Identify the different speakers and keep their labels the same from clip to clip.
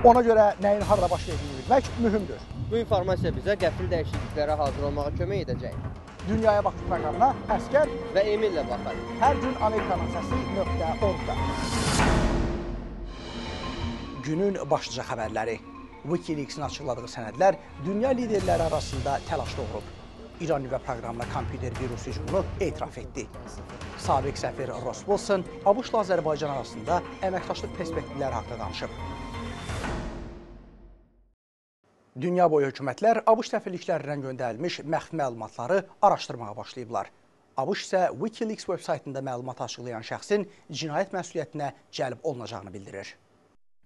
Speaker 1: Ona görə nəyin harada baş verdiyini bilmək mühümdür.
Speaker 2: Bu informasiya bizə qəfil dəyişikliklərə hazır olmağa kömək edəcək.
Speaker 1: Dünyaya Baxış proqramına Əskər
Speaker 2: və Emillə baxar.
Speaker 1: Hər gün Amerikanın səsi.org-da. Günün başlıca xəbərləri. Wikileaks-in açıqladığı sənədlər dünya liderləri arasında təlaş doğurub. İran nüvə proqramına kompüter virusu hücumunu etiraf etdi. Sabiq səfir Ross Wilson ABŞ-la Azərbaycan arasında əməkdaşlıq perspektivləri haqqında danışıb. Dünya boyu hökumətlər ABŞ səfirliklərindən göndərilmiş məxfi məlumatları araşdırmağa başlayıblar. ABŞ isə Wikileaks veb-saytında məlumat açıqlayan şəxsin cinayət məsuliyyətinə cəlb olunacağını bildirir.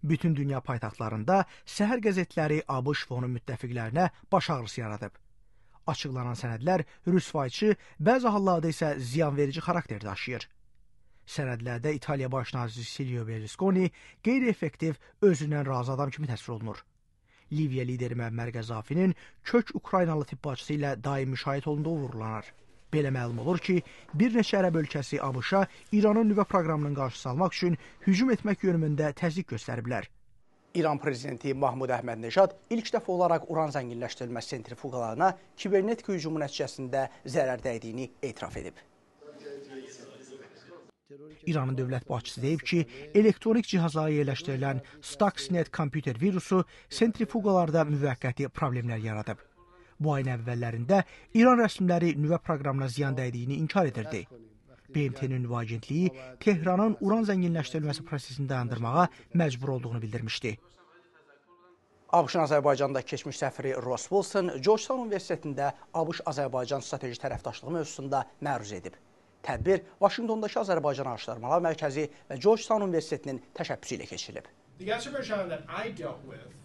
Speaker 1: Bütün dünya paytaxtlarında səhər qəzetləri ABŞ və onun müttəfiqlərinə baş ağrısı yaradıb. Açıqlanan sənədlər rüsvayçı, bəzi hallarda isə ziyanverici xarakter daşıyır. Sənədlərdə İtaliya baş naziri Silvio Berlusconi qeyri-effektiv, özündən razı adam kimi təsvir olunur. Liviya lideri Məmmər Qəzzafinin kök Ukraynalı tibb bacısı ilə daim müşahidə olunduğu vurğulanır. Belə məlum olur ki, bir neçə ərəb ölkəsi ABŞ-a İranın nüvə proqramının qarşısı almaq üçün hücum etmək yönümündə təzyiq göstəriblər. İran prezidenti Mahmud Əhməd-Neşad ilk dəfə olaraq uran zənginləşdirilməsi sentrifuqalarına kibernetik hücumu nəticəsində zərər dəydiyini etiraf edib. İranın dövlət başçısı deyib ki, elektronik cihazlara yerləşdirilən Stuxnet kompüter virusu sentrifuqalarda müvəqqəti problemlər yaradıb. Bu ayın əvvəllərində İran rəsmiləri nüvə proqramına ziyan dəydiyini inkar edirdi. BMT-nin nüvə agentliyi Tehranın uran zənginləşdirilməsi prosesini dayandırmağa məcbur olduğunu bildirmişdi. ABŞ-ın Azərbaycanda keçmiş səfiri Ross Wilson Georgetown Universitetində ABŞ-Azərbaycan strateji tərəfdaşlığı mövzusunda məruz edib. Tədbir Vaşinqtondakı Azərbaycan Araşdırmalar Mərkəzi və Georgetown Universitetinin təşəbbüsü ilə keçirilib.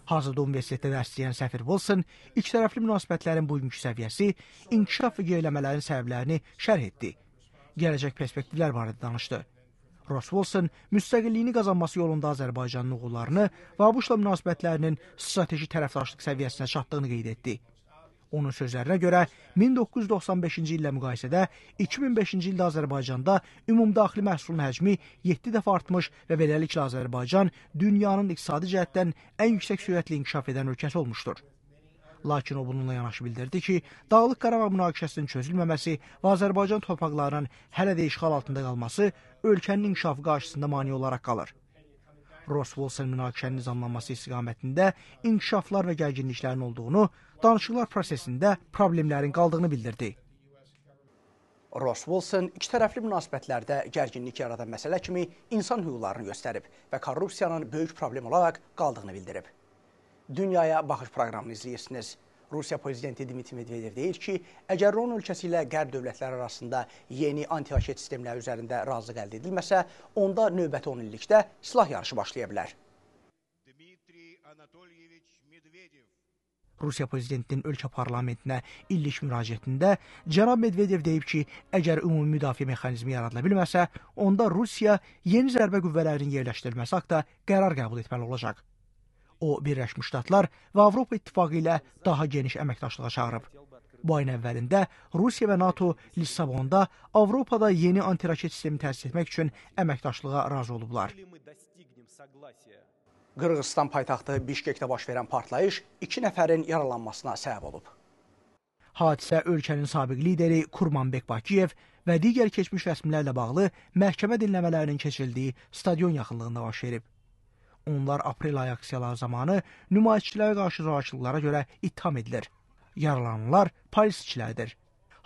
Speaker 1: Hazırda universitetdə dərs deyən səfir Wilson ikitərəfli münasibətlərin bugünkü səviyyəsi, inkişaf və geriləmələrin səbəblərini şərh etdi. Gələcək perspektivlər barədə danışdı. Ross Wilson müstəqilliyini qazanması yolunda Azərbaycanın uğurlarını və ABŞ-la münasibətlərinin strateji tərəfdaşlıq səviyyəsinə çatdığını qeyd etdi. Onun sözlərinə görə 1995-ci illə müqayisədə 2005-ci ildə Azərbaycanda ümumdaxili məhsulun həcmi 7 dəfə artmış və beləliklə Azərbaycan dünyanın iqtisadi cəhətdən ən yüksək sürətlə inkişaf edən ölkəsi olmuşdur. Lakin o bununla yanaşı bildirdi ki, Dağlıq Qarabağ münaqişəsinin çözülməməsi və Azərbaycan torpaqlarının hələ də işğal altında qalması ölkənin inkişafı qarşısında mane olaraq qalır. Ross Wilson münaqişənin nizamlanması istiqamətində inkişaflar və gərginliklərin olduğunu, danışıqlar prosesində problemlərin qaldığını bildirdi. Ross Wilson ikitərəfli münasibətlərdə gərginlik yaradan məsələ kimi insan hüquqlarını göstərib və korrupsiyanın böyük problem olaraq qaldığını bildirib. Dünyaya Baxış proqramını izləyirsiniz. Rusiya prezidenti Dmitri Medvedev deyir ki, əgər Ron ölkəsi ilə qərb dövlətləri arasında yeni anti-raket sistemləri üzərində razılıq əldə edilməsə, onda növbəti 10 illikdə silah yarışı başlaya bilər. Rusiya prezidentinin ölkə parlamentinə illik müraciətində cənab Medvedev deyib ki, əgər ümumi müdafiə mexanizmi yaradıla bilməsə, onda Rusiya yeni zərbə qüvvələrinin yerləşdirilməsi haqqında qərar qəbul etməli olacaq. O, Birləşmiş Ştatlar və Avropa İttifaqı ilə daha geniş əməkdaşlığa çağırıb. Bu ayın əvvəlində Rusiya və NATO Lissabonda Avropada yeni antiraket sistemi təsis etmək üçün əməkdaşlığa razı olublar. Qırğızistan paytaxtı Bişkekdə baş verən partlayış 2 nəfərin yaralanmasına səbəb olub. Hadisə ölkənin sabiq lideri Kurmanbek Bakiyev və digər keçmiş rəsmilərlə bağlı məhkəmə dinləmələrinin keçirildiyi stadion yaxınlığında baş verib. Onlar aprel ayı aksiyaları zamanı nümayişçilərə qarşı zorakılıqlara görə ittiham edilir. Yaralananlar polis işçiləridir.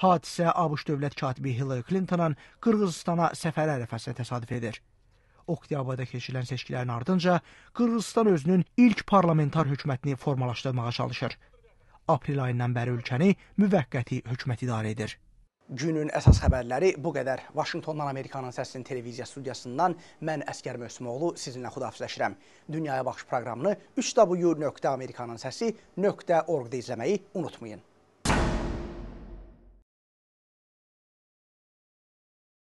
Speaker 1: Hadisə ABŞ dövlət katibi Hillary Clinton'ın Qırğızistana səfəri ərəfəsində təsadüf edir. Oktyabrda keçirilən seçkilərin ardınca Qırğızistan özünün ilk parlamentar hökumətini formalaşdırmağa çalışır. Aprel ayından bəri ölkəni müvəqqəti hökumət idarə edir. Günün əsas xəbərləri bu qədər. Vaşinqtondan Amerikanın Səsinin televiziya studiyasından mən Əskər Möhsümoğlu sizinlə xudahafizləşirəm. Dünyaya Baxış proqramını 3w.amerikanınsəsi.org-da izləməyi unutmayın.